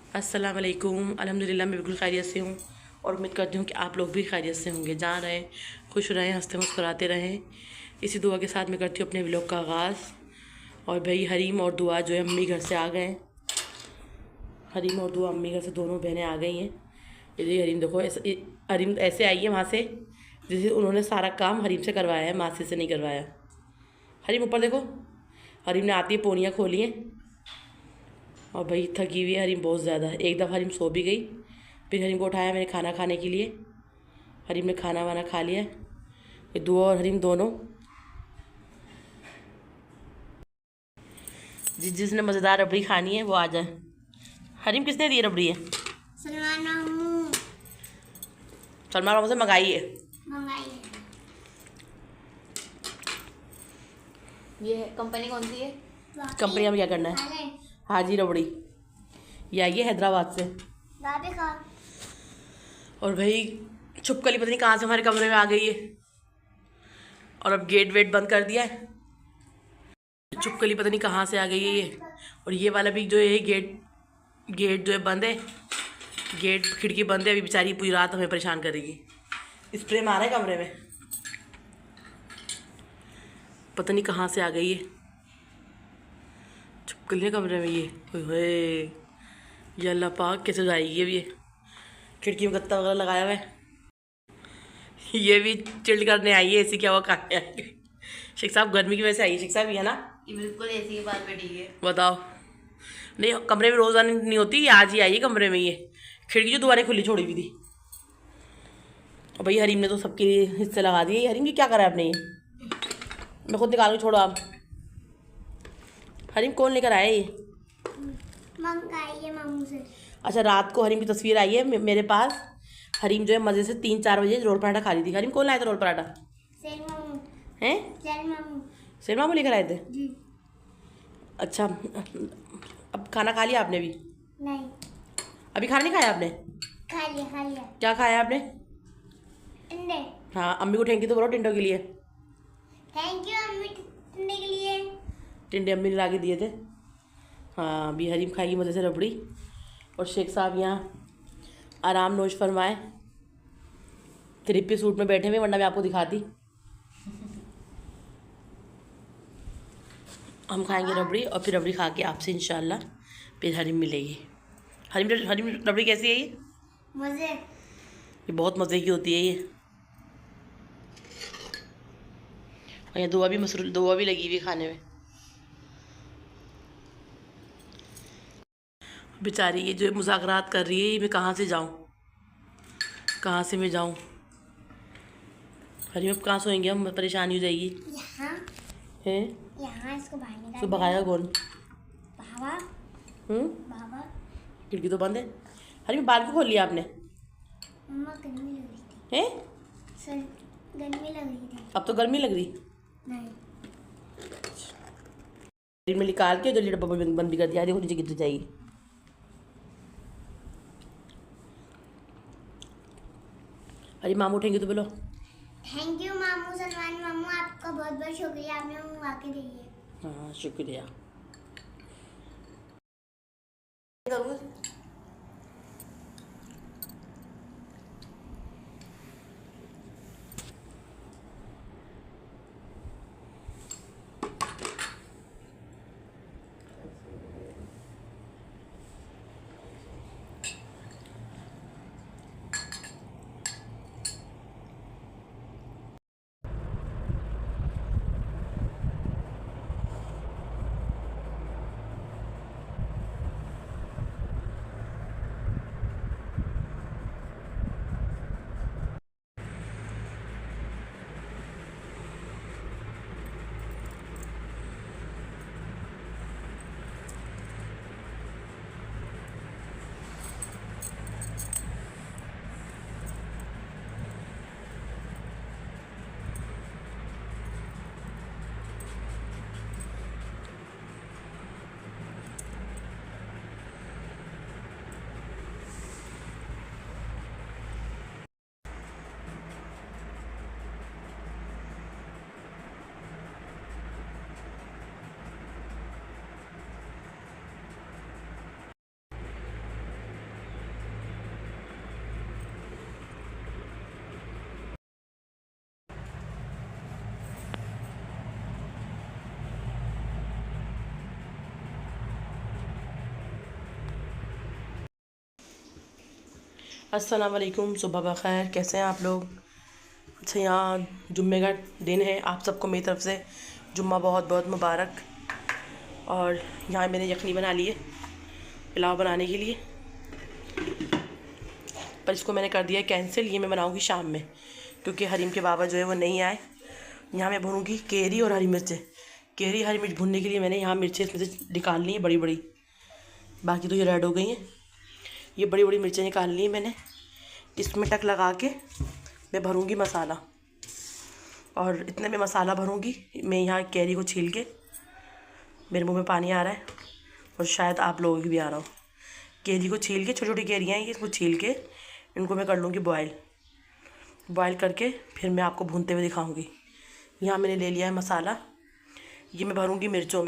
अस्सलाम वालेकुम। अल्हम्दुलिल्लाह मैं बिल्कुल खैरियत से हूँ और उम्मीद करती हूँ कि आप लोग भी खैरियत से होंगे। जहाँ रहें खुश रहें, हंसते मुस्कुराते रहें। इसी दुआ के साथ मैं करती हूँ अपने व्लॉग का आगाज़। और भाई हरीम और दुआ जो है अम्मी घर से आ गए हैं। हरीम और दुआ अम्मी घर से दोनों बहनें आ गई हैं। ये हरीम देखो ऐसे, हरीम ऐसे आई है वहाँ से जैसे उन्होंने सारा काम हरीम से करवाया है, मासी से नहीं करवाया। हरीम ऊपर देखो, हरीम ने आती है पोनियाँ खोली हैं और भाई थकी हुई है हरीम बहुत ज़्यादा। एक दफ़ा हरीम सो भी गई, फिर हरीम को उठाया मैंने खाना खाने के लिए। हरीम ने खाना वाना खा लिया। ये दुआ और हरीम दोनों जिसने मज़ेदार रबड़ी खानी है वो आ जाए। हरीम किसने दी रबड़ी है? सलमान मामू। सलमान मामू से मंगाई है। ये कंपनी कौन सी है? कंपनी में क्या करना है? हाजी रबड़ी ये आई है हैदराबाद से। और भाई छुपकली पता नहीं कहाँ से हमारे कमरे में आ गई है और अब गेट वेट बंद कर दिया है। छुपकली पता नहीं कहाँ से आ गई है ये। और ये वाला भी जो है गेट जो है बंद है, गेट खिड़की बंद है। अभी बेचारी पूरी रात हमें परेशान करेगी। स्प्रे मारा है कमरे में, पता नहीं कहाँ से आ गई है छुपकली कमरे में ये। ओए ये अल्लाह पाक कैसे जाएगी अब ये। खिड़की में गत्ता वगैरह लगाया हुआ है। ये भी चिल्ड करने आई है, ऐसी क्या हुआ कहाँ आई। शेख साहब गर्मी की वजह से आई है। शेख साहब ये ना ये बिल्कुल ऐसी ही बात बैठी है। बताओ, नहीं कमरे में रोज़ाना नहीं होती, ये आज ही आई है कमरे में। ये खिड़की जो दोबारा खुली छोड़ी हुई थी। और भाई हरीम ने तो सबके लिए हिस्से लगा दिए। हरीम की क्या करा है आपने? ये मैं खुद निकाल के छोड़ो आप। हरीम कौन लेकर आया ये? मंगाई है मामू से। अच्छा, रात को हरीम की तस्वीर आई है मेरे पास। हरीम जो है मज़े से 3-4 बजे रोल पराठा खा रही थी। हरीम कौन लाया था रोल पराठा? सेल मामू। हैं? सेल मामू। सेल मामू लेकर आए थे? जी। अच्छा, अब खाना खा लिया आपने भी? नहीं, अभी खाना नहीं खाया आपने? खा लिया। क्या खाया आपने? अंडे। हाँ, अम्मी को थैंक यू तो बोलो टिंडो के लिए। थैंक यू अम्मी अंडे के लिए। टिंडे अम्मी ने ला के दिए थे। हाँ, अभी हरीम खाएगी मज़े से रबड़ी। और शेख साहब यहाँ आराम नोश फरमाए, 3 पीस सूट में बैठे हुए, वरना मैं आपको दिखाती। हम खाएंगे रबड़ी और फिर रबड़ी खा के आपसे इंशाल्लाह फिर हरीम मिलेगी। हरीम रबड़ी कैसी है ये? मजे। ये बहुत मज़े की होती है ये। और यहाँ दुआ भी लगी हुई खाने में। बेचारी ये जो मुज़ाकरात कर रही है, ये मैं कहाँ से जाऊँ, कहाँ से मैं जाऊँ। हरीम अब कहाँ सोएंगे हम, परेशानी हो जाएगी। यहाँ हैं? यहाँ इसको बाहर निकाल। तो भगाएगा कौन? बाबा। बाबा। खिड़की तो बंद है। हरीम बाल क्यों खोल लिया आपने? मम्मा गर्मी लग रही थी। हैं? सर गर्मी लग रही थी। अब तो गर्मी लग रही। नहीं। में निकाल के जल्दी डब्बा बंद भी कर दिया। देखो नीचे गिर जाएगी। अरे मामू उठेंगे तो बोलो। थैंक यू मामू। सलमान मामू आपका बहुत बहुत शुक्रिया, आपने मंगवा के दी है। हाँ शुक्रिया। अस्सलाम वालेकुम, सुबह बखैर। कैसे हैं आप लोग? अच्छा, यहाँ जुम्मे का दिन है। आप सबको मेरी तरफ से जुम्मा बहुत बहुत मुबारक। और यहाँ मैंने यखनी बना ली है पुलाव बनाने के लिए, पर इसको मैंने कर दिया कैंसिल। ये मैं बनाऊँगी शाम में, क्योंकि हरीम के बाबा जो है वो नहीं आए। यहाँ मैं भूनूँगी केरी और हरी मिर्चें। केरी हरी मिर्च भूनने के लिए मैंने यहाँ मिर्चें इसमें से निकाल ली हैं बड़ी बड़ी, बाकी तो ये रेड हो गई हैं। ये बड़ी बड़ी मिर्चें निकाल ली हैं मैंने। इसमें टक लगा के मैं भरूँगी मसाला, और इतने में मसाला भरूँगी मैं। यहाँ कैरी को छील के, मेरे मुंह में पानी आ रहा है और शायद आप लोगों की भी आ रहा हो। कैरी को छील के, छोटी छोटी कैरियाँ हैं ये, इसको छील के इनको मैं कर लूँगी बॉयल करके फिर मैं आपको भूनते हुए दिखाऊँगी। यहाँ मैंने ले लिया है मसाला, ये मैं भरूँगी मिर्चों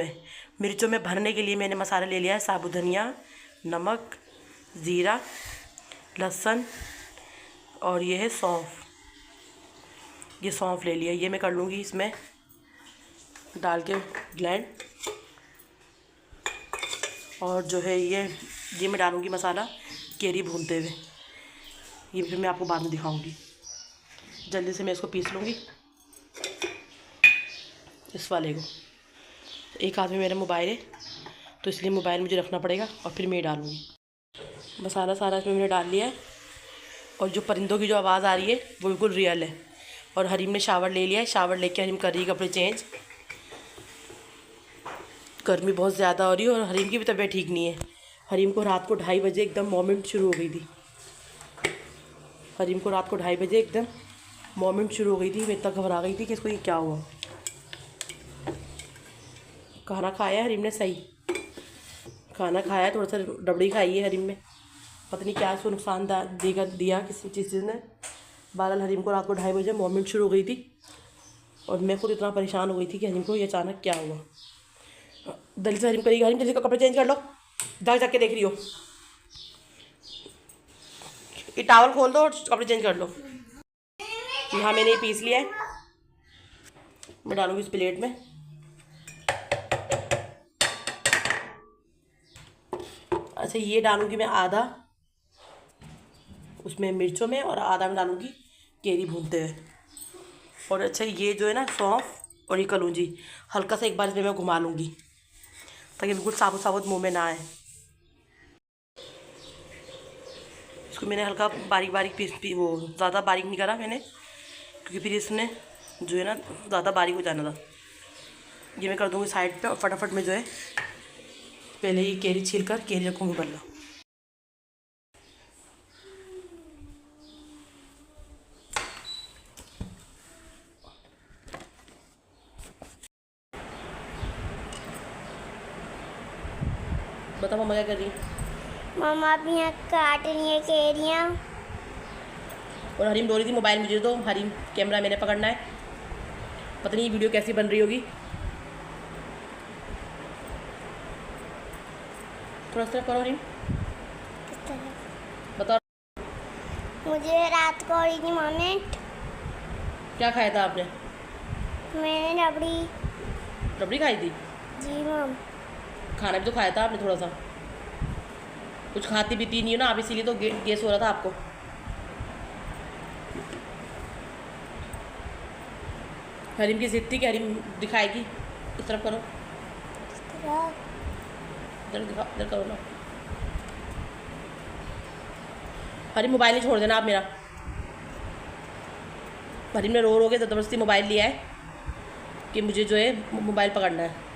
में भरने के लिए मैंने मसाला ले लिया है साबुत धनिया, नमक, ज़ीरा, लहसुन और ये है सौंफ। ये सौंफ ले लिया, ये मैं कर लूँगी इसमें डाल के ब्लेंड। और जो है ये मैं डालूँगी मसाला केरी भूनते हुए। ये फिर मैं आपको बाद में दिखाऊँगी। जल्दी से मैं इसको पीस लूँगी इस वाले को। एक हाथ में मेरा मोबाइल है तो इसलिए मोबाइल मुझे रखना पड़ेगा, और फिर मैं ये डालूँगी मसाला सारा इसमें मैंने डाल लिया है। और जो परिंदों की जो आवाज़ आ रही है वो बिल्कुल रियल है। और हरीम ने शावर ले लिया है, शावर लेके हरीम कर रही है कपड़े चेंज। गर्मी बहुत ज़्यादा हो रही है और हरीम की भी तबीयत ठीक नहीं है। हरीम को रात को 2:30 बजे एकदम मोमेंट शुरू हो गई थी। हरीम को रात को 2:30 बजे एकदम मोमेंट शुरू हो गई थी। मैं इतना घबरा गई थी कि इसको ये क्या हुआ। खाना खाया हरीम ने, सही खाना खाया, थोड़ा सा रबड़ी खाई है हरीम ने। पता नहीं क्या इसको नुकसान दिया किसी चीज़ ने। बहरहाल हरीम को रात को 2:30 बजे मोमेंट शुरू हो गई थी, और मैं खुद इतना परेशान हो गई थी कि हरीम को ये अचानक क्या हुआ। जल्दी से हरीम करेगी, हरीम जल्दी से कपड़े चेंज कर लो, जाके देख रही हो। ये टावल खोल दो और कपड़े चेंज कर लो। यहाँ मैंने ये पीस लिया है, मैं डालूँगी इस प्लेट में। अच्छा, ये डालूँगी मैं आधा उसमें मिर्चों में, और आधा में डालूँगी केरी भूनते हुए। और अच्छा, ये जो है ना सौंफ और ये कलौंजी हल्का सा एक बार इसमें मैं घुमा लूँगी, ताकि बिल्कुल साबुत साबुत मुंह में ना आए। इसको मैंने हल्का बारीक बारीक पीस वो ज़्यादा बारीक नहीं करा मैंने, क्योंकि फिर इसने जो है ना ज़्यादा बारीक हो जाना था। ये मैं कर दूँगी साइड पे, और फटाफट में जो है पहले ये केरी छील कर केरी रखूँगी बल्ला। बताओ मम्मा क्या कर रही है? मम्मा अब यहाँ काट रही है केरियाँ। और हरीम बोल रही थी मोबाइल मुझे दो, हरीम कैमरा मैंने पकड़ना है। पता नहीं ये वीडियो कैसी बन रही होगी। थोड़ा सा करो हरीम, बताओ। मुझे रात को हो रही थी मोमेंट। क्या खाया था आपने? मैंने रबड़ी खाई थी? जी मम। खाना भी तो खाया था आपने थोड़ा सा। कुछ खाती पीती नहीं हो ना आप, इसीलिए तो गैस हो रहा था आपको। हरीम की जिद थी कि हरीम दिखाएगी। इस तरफ करो, इधर दिखा, इधर करो ना। हरीम मोबाइल नहीं छोड़ देना आप मेरा। हरीम ने रो के ज़बरदस्ती मोबाइल लिया है कि मुझे जो है मोबाइल पकड़ना है।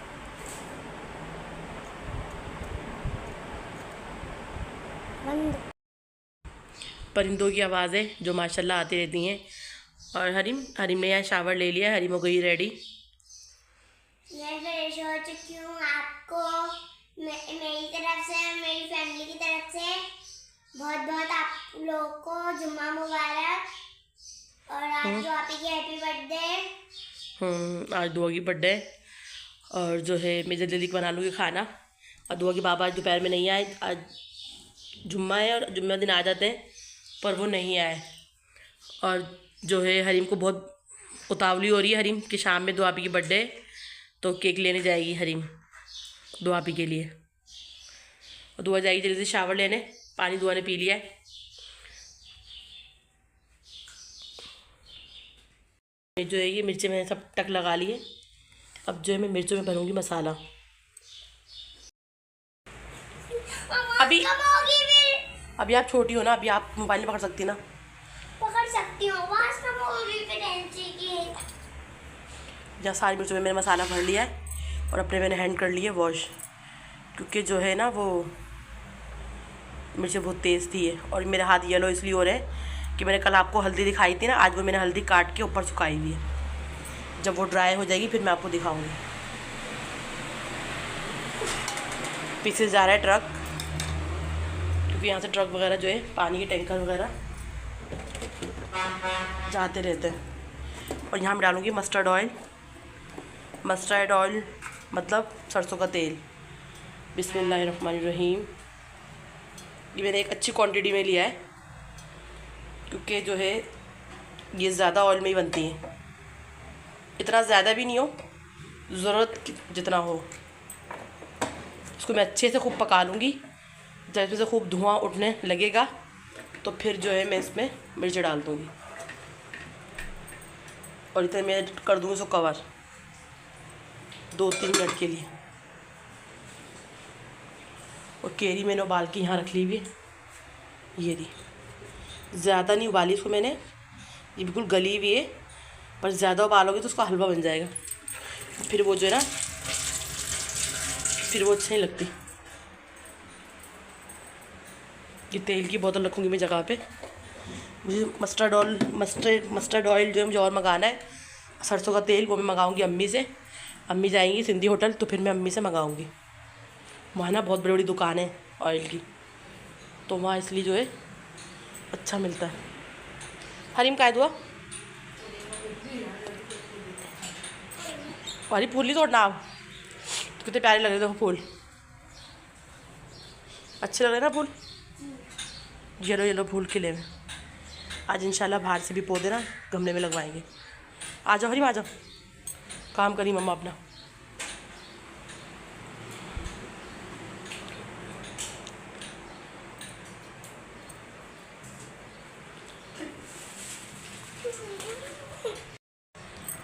परिंदों की आवाज़ें जो माशाल्लाह आती रहती हैं। और हरीम ने यहाँ शावर ले लिया है, हरीम हो गई रेडी। मैं फ्रेश हो चुकी हूँ। आपको मेरी तरफ से और मेरी फैमिली की तरफ से बहुत बहुत आप लोगों को जुम्मा मुबारक। और आज जो आप की हैप्पी बर्थडे। आज दुआ की बर्थडे, और जो है मैं जल्दी जल्दी बना लूँगी खाना। और दुआ के बाबा आज दोपहर में नहीं आए। आज जुम्मा है और जुम्मे दिन आ जाते हैं, पर वो नहीं आए। और जो है हरीम को बहुत उतावली हो रही है हरीम कि शाम में दुआबी की बर्थडे, तो केक लेने जाएगी हरीम दुआबी के लिए। और दुआ जाएगी जल्दी से शावर लेने, पानी दुआ ने पी लिया है। ये जो है ये मिर्ची मैंने सब टक लगा लिए। अब जो है मैं मिर्चों में भरूंगी मसाला। अभी अभी आप छोटी हो ना, अभी आप मोबाइल नहीं पकड़ सकती ना। पकड़ सकती हूँ, आवाज कम होगी फिर एंट्री की। जहाँ सारी मिर्चों में मैंने मसाला भर लिया है और अपने मैंने हैंड कर लिए वॉश, क्योंकि जो है ना वो मिर्चें बहुत तेज़ थी है। और मेरे हाथ येलो इसलिए हो रहे हैं कि मैंने कल आपको हल्दी दिखाई थी ना, आज वो मैंने हल्दी काट के ऊपर सुखाई हुई है। जब वो ड्राई हो जाएगी फिर मैं आपको दिखाऊंगी। पीछे जा रहा है ट्रक, क्योंकि यहाँ से ट्रक वगैरह जो है पानी के टैंकर वगैरह जाते रहते हैं। और यहाँ मैं डालूँगी मस्टर्ड ऑयल। मस्टर्ड ऑयल मतलब सरसों का तेल। बिस्मिल्लाहिर्रहमानिर्रहीम। ये मैंने एक अच्छी क्वांटिटी में लिया है, क्योंकि जो है ये ज़्यादा ऑयल में ही बनती है। इतना ज़्यादा भी नहीं हो, ज़रूरत जितना हो। इसको मैं अच्छे से खूब पका लूँगी। जब इसमें से खूब धुआं उठने लगेगा तो फिर जो है मैं इसमें मिर्च डाल दूँगी और इतने मैं कर दूँगी इसको कवर 2-3 मिनट के लिए। और केरी मैंने उबाल के यहाँ रख ली हुई है, ये दी। ज़्यादा नहीं उबाली इसको मैंने, ये बिल्कुल गली हुई है, पर ज़्यादा उबालोगे तो उसका हलवा बन जाएगा, फिर वो जो है ना फिर वो अच्छी नहीं लगती। ये तेल की बोतल रखूँगी मैं जगह पे। मुझे मस्टर्ड ऑयल जो है मुझे और मंगाना है। सरसों का तेल वो मैं मंगाऊँगी अम्मी से। अम्मी जाएंगी सिंधी होटल तो फिर मैं अम्मी से मंगाऊँगी। वहाँ ना बहुत बड़ी बड़ी दुकान है ऑयल की, तो वहाँ इसलिए जो है अच्छा मिलता है। हरीम का दुआ अरे फूल नहीं तोड़ना आप, तो कितने प्यारे लग रहे थे वो फूल। अच्छे लग रहे ना फूल, येलो येलो फूल खिले हुए। आज इंशाल्लाह बाहर से भी पौधे ना गमले में लगवाएंगे। आ जाओ हरीम, आ जाओ, काम करी मम्मा अपना।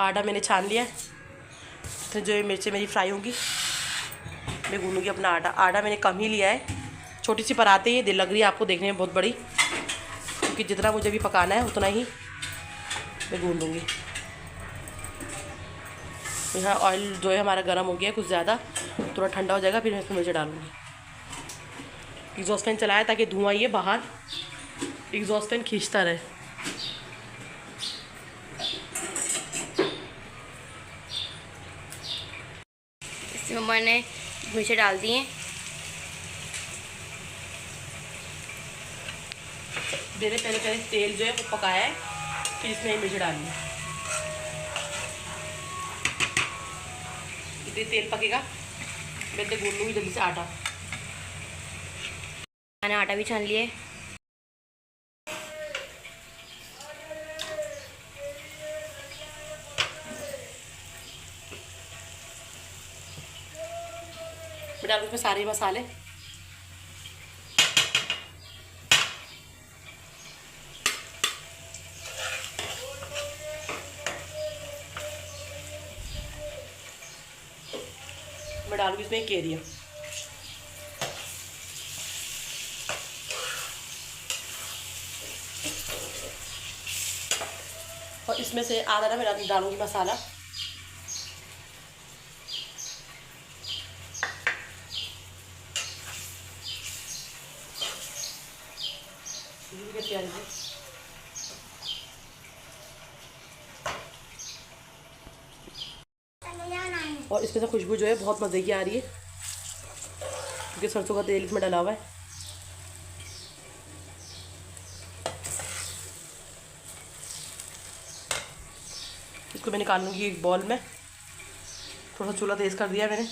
आटा मैंने छान लिया है, तो जो है मिर्चें मेरी फ्राई होंगी, मैं गूंदूँगी अपना आटा। आटा मैंने कम ही लिया है, छोटी सी पराते ये दिल लग रही है आपको देखने में बहुत बड़ी, क्योंकि जितना मुझे भी पकाना है उतना ही मैं गूंदूँगी। यहाँ ऑयल जो है हमारा गर्म हो गया है कुछ ज़्यादा, थोड़ा ठंडा हो जाएगा फिर मैं इसमें मिर्च डालूँगी। एग्जॉस्ट फैन चलाया ताकि धुआं ये बाहर एग्जॉस्ट फैन खींचता रहे। इसमें मैंने मिर्च डाल दी हैं। मैंने पहले तेल जो है वो पकाया है, फिर इसमें मिर्च डालनी है। इतने तेल पकेगा मैं तो गूंद लूँगी जल्दी से आटा। मैंने आटा भी छान लिया है। मैं डालूँ इसमें सारे मसाले। मैं डालूँगी इसमें केरिया। और इसमें से आधा ना मैं डालूँगी मसाला। और इसमें से खुशबू जो है बहुत मज़े की आ रही है, क्योंकि सरसों का तेल इसमें डला हुआ है। इसको मैं निकाल लूँगी एक बॉल में। थोड़ा सा चूल्हा तेज़ कर दिया है मैंने,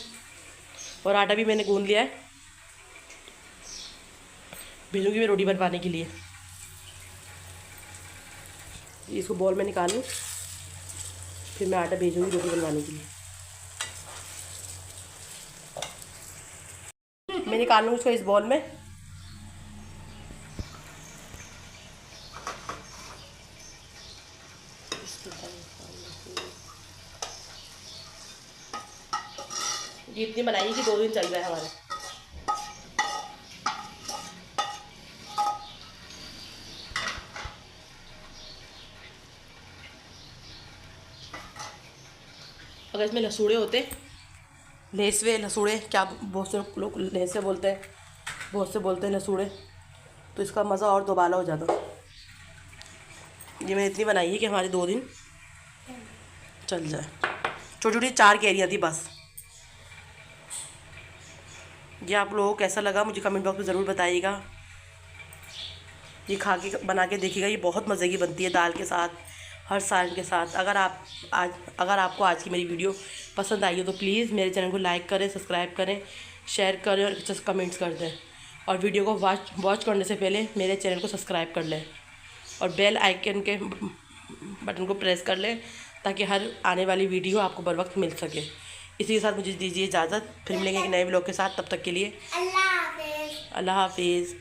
और आटा भी मैंने गूंद लिया है। भेजूँगी मैं रोटी बनवाने के लिए। इसको बॉल में निकाल लूँ, फिर मैं आटा भेजूँगी रोटी बनवाने के लिए। मैं निकाल लूँ इसको इस बॉल में। ये इतनी बनाई कि 2 दिन चल रहा है हमारे। अगर इसमें लसूड़े होते, लहसुए लसूड़े, क्या बहुत से लोग लहसुए बोलते हैं, बहुत से बोलते हैं लसूड़े, तो इसका मज़ा और दोबारा हो जाता। ये मैंने इतनी बनाई है कि हमारे 2 दिन चल जाए। छोटी छोटी 4 कैरियाँ थी बस। ये आप लोगों को कैसा लगा मुझे कमेंट बॉक्स में ज़रूर बताइएगा। ये खा के बना के देखिएगा, ये बहुत मज़े की बनती है दाल के साथ, हर सालन के साथ। अगर आपको आज की मेरी वीडियो पसंद आई हो तो प्लीज़ मेरे चैनल को लाइक करें, सब्सक्राइब करें, शेयर करें और अच्छे से कमेंट्स कर दें। और वीडियो को वॉच करने से पहले मेरे चैनल को सब्सक्राइब कर लें और बेल आइकन के बटन को प्रेस कर लें ताकि हर आने वाली वीडियो आपको बर वक्त मिल सके। इसी के साथ मुझे दीजिए इजाज़त, फिर मिलेंगे एक नए व्लॉग के साथ। तब तक के लिए अल्लाह हाफिज़। अल्लाह हाफिज़।